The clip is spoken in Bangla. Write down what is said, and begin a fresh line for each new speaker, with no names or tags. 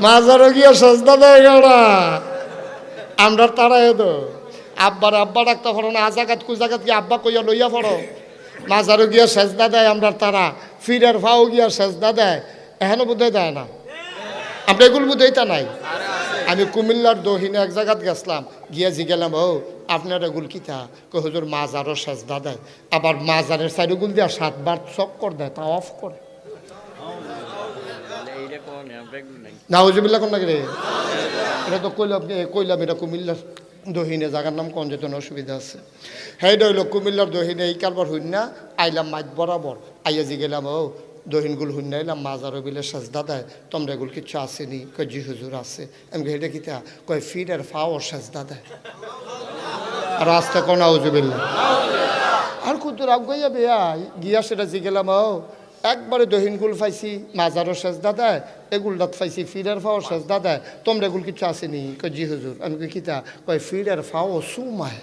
মাজারও গিয়া সেজদা দেয় গেলা আমরা তারাই তো আব্বার আব্বা ডাকতে পারো না আজাগাত কুজাগাত কি আব্বা কইয়া লইয়া পড়ো মাজারও গিয়া সেজদা দেয় আমরা তারা ফিরের ভাও গিয়া সেজদা দেয় এখনো বোধহয় দেয় না আমরা এগুলো বোধহয় তা নাই আমি কুমিল্লার দহিনে এক জায়গাত গেছিলাম গিয়া জিগেলাম ও আপনার এগুল কিতা কই হুজুর মাজারও সেজদা দেয় আবার মাজারের সাইডগুল দিয়া 7 বার চক্কর দেয় তা অফ করে নাউজুবিল্লাহ কোন লাগে রে এটা তো কইলাম এটা কুমিল্লার দহিনে জায়গার নাম কোন যেত অসুবিধা আছে হ্যাঁ এটা হইলো কুমিল্লার দহিনে এই কারবার হইন না আইলাম মাইত বরাবর আইয়া জি গেলাম ও দহিনগুল হইন না এলাম মাজারও বিলে সেজদা দেয় তোমরা এগুলো কিচ্ছু আসেনি কয় জি হুজুর আছে আমি এটা কিতা কয় ফিট আর ফাও সেজদা দেয় আর আসতে কোন নাউজুবিল্লাহ আর কুতুর আগাইয়া বেয়া গিয়া সেটা জি গেলাম ও একবারে দহিনগুল পাইছি মাজারও সেজদা দেয় এগুল দাঁত পাইছি ফিডার ফাও সেজদা দেয় তোমরা এগুলো কিছু আসেনি কয় জি হুজুর আমি কই কিতা কয় ফিডার ফাও সুমায়